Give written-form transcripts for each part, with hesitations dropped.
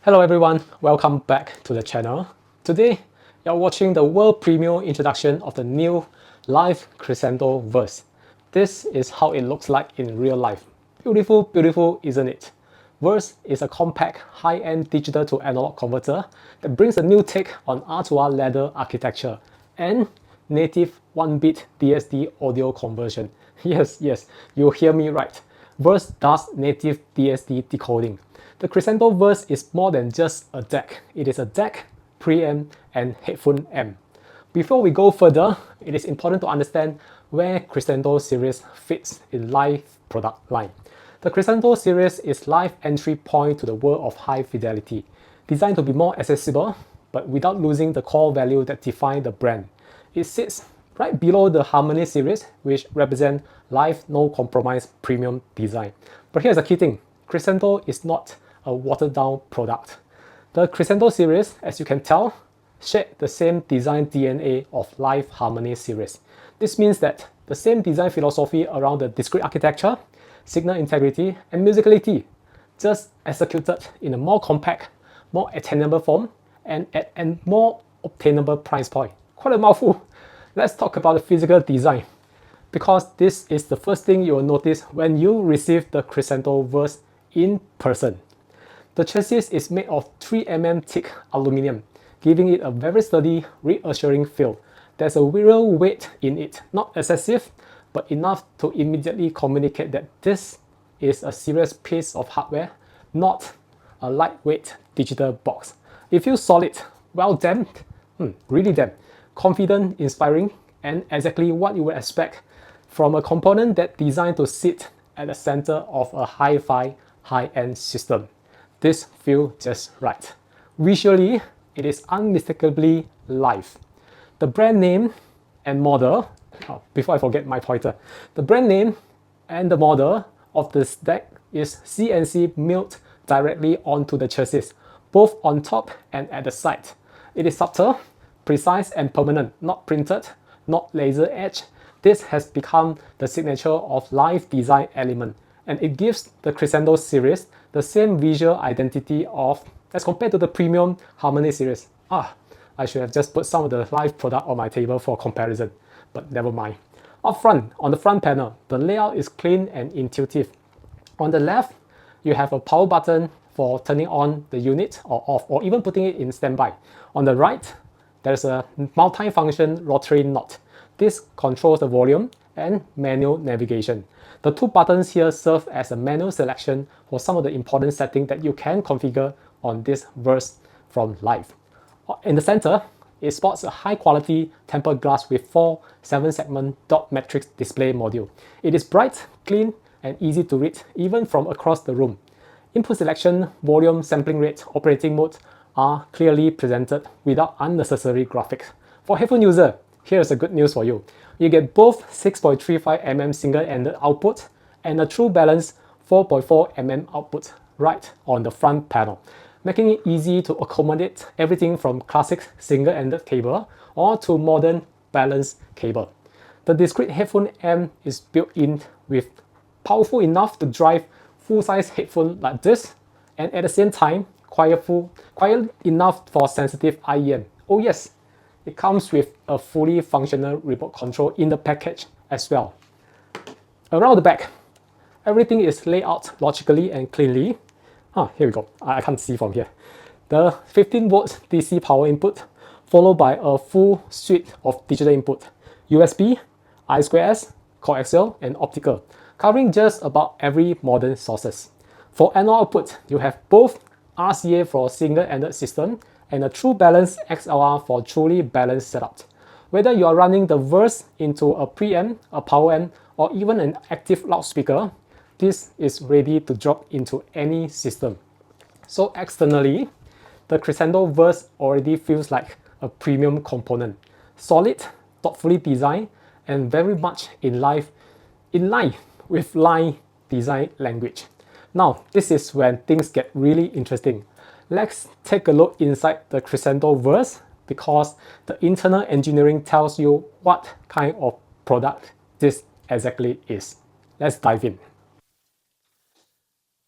Hello everyone, welcome back to the channel. Today, you're watching the world premiere introduction of the new LAiV Crescendo VERSE. This is how it looks like in real life. Beautiful, beautiful, isn't it? VERSE is a compact, high-end digital to analog converter that brings a new take on R2R ladder architecture and native 1-bit DSD audio conversion. Yes, you hear me right. VERSE does native DSD decoding. The Crescendo VERSE is more than just a DAC. It is a DAC, preamp, and headphone amp. Before we go further, it is important to understand where Crescendo Series fits in LAiV product line. The Crescendo Series is LAiV entry point to the world of high fidelity, designed to be more accessible, but without losing the core value that define the brand. It sits right below the Harmony series, which represent LAiV no compromise premium design. But here's the key thing: Crescendo is not a watered down product. The Crescendo series, as you can tell, share the same design DNA of LAiV Harmony series. This means that the same design philosophy around the discrete architecture, signal integrity, and musicality, just executed in a more compact, more attainable form, and at a more obtainable price point. Quite a mouthful. Let's talk about the physical design, because this is the first thing you will notice when you receive the Crescendo VERSE in person. The chassis is made of 3mm thick aluminum, giving it a very sturdy, reassuring feel. There's a real weight in it, not excessive, but enough to immediately communicate that this is a serious piece of hardware, not a lightweight digital box. It feels solid, well damped, really damped, confident, inspiring, and exactly what you would expect from a component that's designed to sit at the center of a hi-fi, high-end system. This feels just right. Visually, it is unmistakably LAiV. The brand name and model, before I forget my pointer, the brand name and the model of this DAC is CNC milled directly onto the chassis, both on top and at the side. It is subtle, precise, and permanent, not printed, not laser etched. This has become the signature of LAiV design element, and it gives the Crescendo series the same visual identity as compared to the premium Harmony series. I should have just put some of the LAiV product on my table for comparison, but never mind. Up front, on the front panel, the layout is clean and intuitive. On the left, you have a power button for turning on the unit or off, or even putting it in standby. On the right, there's a multi-function rotary knob. This controls the volume and manual navigation. The two buttons here serve as a manual selection for some of the important settings that you can configure on this VERSE from LAiV. In the center, it sports a high-quality tempered glass with 4 7-segment dot matrix display module. It is bright, clean, and easy to read even from across the room. Input selection, volume, sampling rate, operating mode are clearly presented without unnecessary graphics. For headphone user, here's the good news for you. You get both 6.35mm single-ended output and a true balance 4.4mm output right on the front panel, making it easy to accommodate everything from classic single-ended cable or to modern balanced cable. The discrete headphone amp is built in with powerful enough to drive full-size headphone like this, and at the same time quiet enough for sensitive IEM. Oh yes, it comes with a fully functional remote control in the package as well. Around the back, everything is laid out logically and cleanly. Here we go. I can't see from here. The 15 volts DC power input, followed by a full suite of digital input: USB, I2S, coaxial, and optical, covering just about every modern sources. For analog output, you have both RCA for single-ended system and a true balance XLR for truly balanced setup. Whether you are running the VERSE into a preamp, a power amp, or even an active loudspeaker, this is ready to drop into any system. So externally, the Crescendo VERSE already feels like a premium component. Solid, thoughtfully designed, and very much in line with LAiV design language. Now, this is when things get really interesting. Let's take a look inside the Crescendo VERSE, because the internal engineering tells you what kind of product this exactly is. Let's dive in.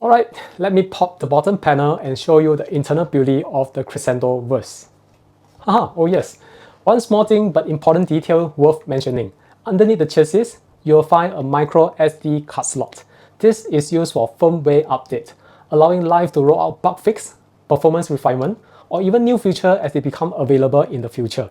Alright, let me pop the bottom panel and show you the internal beauty of the Crescendo Verse. Haha, oh yes, one small thing but important detail worth mentioning. Underneath the chassis, you'll find a micro SD card slot. This is used for firmware update, allowing LAiV to roll out bug fix, performance refinement, or even new features as they become available in the future.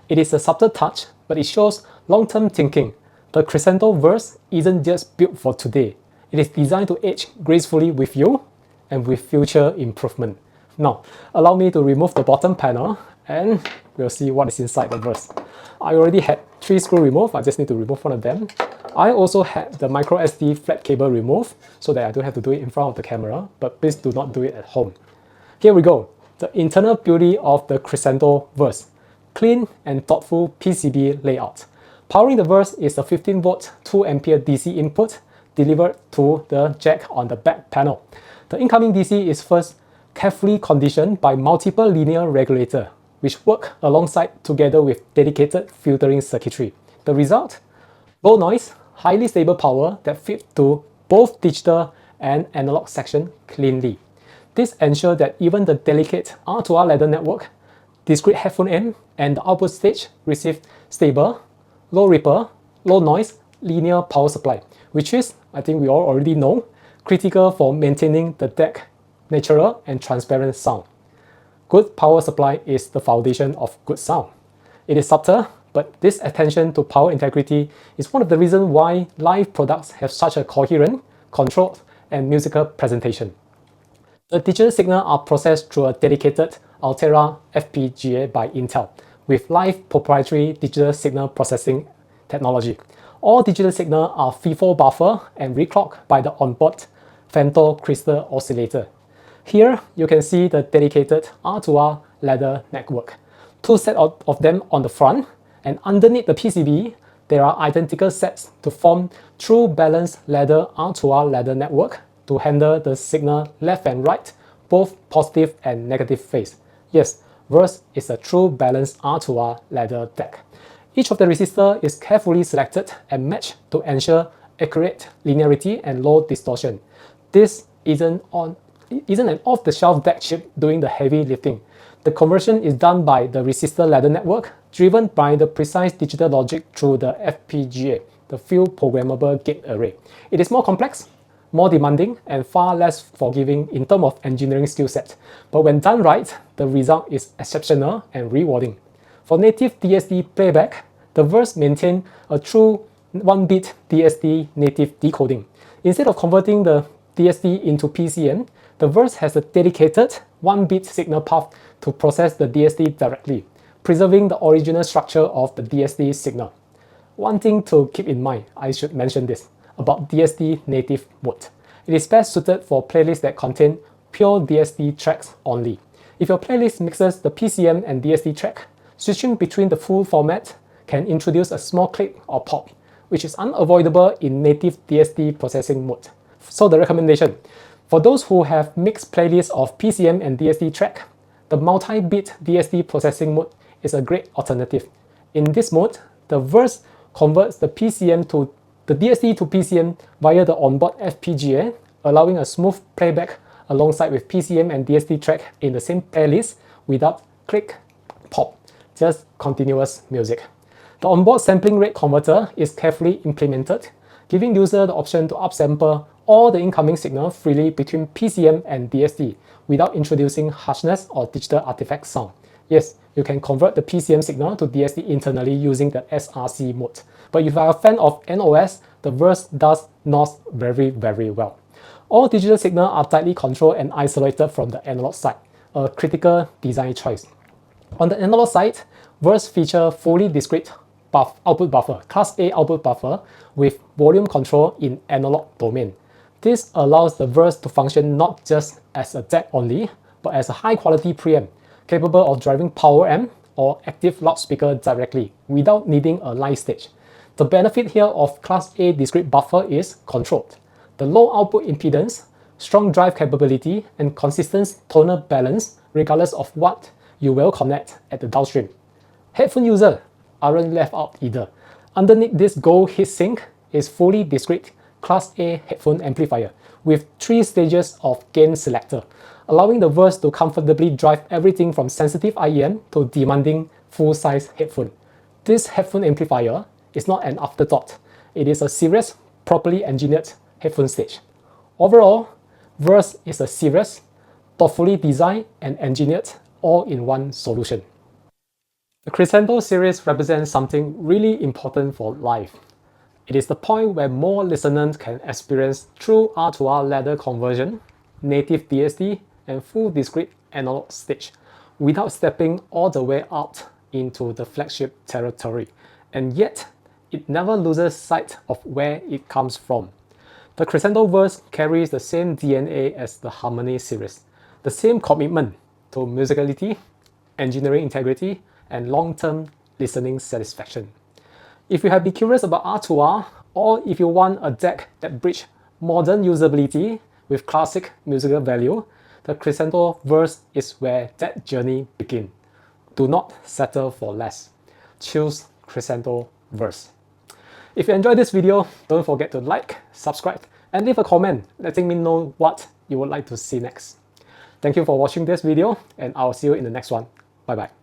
It is a subtle touch, but it shows long-term thinking. The Crescendo Verse isn't just built for today. It is designed to age gracefully with you and with future improvement. Now, allow me to remove the bottom panel and we'll see what is inside the Verse. I already had 3 screws removed, I just need to remove one of them. I also had the micro SD flat cable removed so that I don't have to do it in front of the camera, but please do not do it at home. Here we go, the internal beauty of the Crescendo Verse. Clean and thoughtful PCB layout. Powering the Verse is a 15-volt 2A DC input delivered to the jack on the back panel. The incoming DC is first carefully conditioned by multiple linear regulators, which work alongside together with dedicated filtering circuitry. The result? Low noise, highly stable power that fit to both digital and analog section cleanly. This ensures that even the delicate R2R ladder network, discrete headphone amp, and the output stage receive stable, low ripple, low noise, linear power supply, which is, I think we all already know, critical for maintaining the DAC natural and transparent sound. Good power supply is the foundation of good sound. It is subtle, but this attention to power integrity is one of the reasons why LAiV products have such a coherent, controlled, and musical presentation. The digital signals are processed through a dedicated Altera FPGA by Intel, with LAiV proprietary digital signal processing technology. All digital signals are FIFO buffer and reclocked by the onboard femto crystal oscillator. Here, you can see the dedicated R2R ladder network. 2 sets of them on the front, and underneath the PCB, there are identical sets to form true balanced ladder R2R ladder network to handle the signal left and right, both positive and negative phase. Yes, Verse is a true balanced R2R ladder DAC. Each of the resistors is carefully selected and matched to ensure accurate linearity and low distortion. This isn't an off-the-shelf DAC chip doing the heavy lifting. The conversion is done by the resistor ladder network, driven by the precise digital logic through the FPGA, the Field Programmable Gate Array. It is more complex, more demanding, and far less forgiving in terms of engineering skill set. But when done right, the result is exceptional and rewarding. For native DSD playback, the Verse maintains a true 1-bit DSD native decoding. Instead of converting the DSD into PCM, the Verse has a dedicated 1-bit signal path to process the DSD directly, preserving the original structure of the DSD signal. One thing to keep in mind, I should mention this, about DSD native mode. It is best suited for playlists that contain pure DSD tracks only. If your playlist mixes the PCM and DSD track, switching between the full format can introduce a small click or pop, which is unavoidable in native DSD processing mode. So the recommendation, for those who have mixed playlists of PCM and DSD track, the multi-bit DSD processing mode is a great alternative. In this mode, the Verse converts the DSD to PCM via the onboard FPGA, allowing a smooth playback alongside with PCM and DSD track in the same playlist without click, pop, just continuous music. The onboard sampling rate converter is carefully implemented, giving user the option to upsample all the incoming signal freely between PCM and DSD without introducing harshness or digital artifact sound. Yes, you can convert the PCM signal to DSD internally using the SRC mode. But if you are a fan of NOS, the Verse does NOS very, very well. All digital signals are tightly controlled and isolated from the analog side, a critical design choice. On the analog side, Verse features fully discrete output buffer, Class A output buffer with volume control in analog domain. This allows the Verse to function not just as a DAC only, but as a high-quality preamp, capable of driving power amp or active loudspeaker directly without needing a live stage. The benefit here of Class A discrete buffer is controlled. The low output impedance, strong drive capability, and consistent tonal balance regardless of what you will connect at the downstream. Headphone users aren't left out either. Underneath this gold heatsink is fully discrete Class A headphone amplifier with 3 stages of gain selector, allowing the Verse to comfortably drive everything from sensitive IEM to demanding full-size headphone. This headphone amplifier is not an afterthought. It is a serious, properly engineered headphone stage. Overall, Verse is a serious, thoughtfully designed and engineered all-in-one solution. The Crescendo series represents something really important for LAiV. It is the point where more listeners can experience true R2R ladder conversion, native DSD, and full discrete analog stage without stepping all the way out into the flagship territory, and yet it never loses sight of where it comes from. The Crescendo Verse carries the same DNA as the Harmony series, the same commitment to musicality, engineering integrity, and long-term listening satisfaction. If you have been curious about R2R, or if you want a DAC that bridges modern usability with classic musical value, the Crescendo Verse is where that journey begins. Do not settle for less. Choose Crescendo Verse. If you enjoyed this video, don't forget to like, subscribe, and leave a comment letting me know what you would like to see next. Thank you for watching this video, and I'll see you in the next one. Bye bye.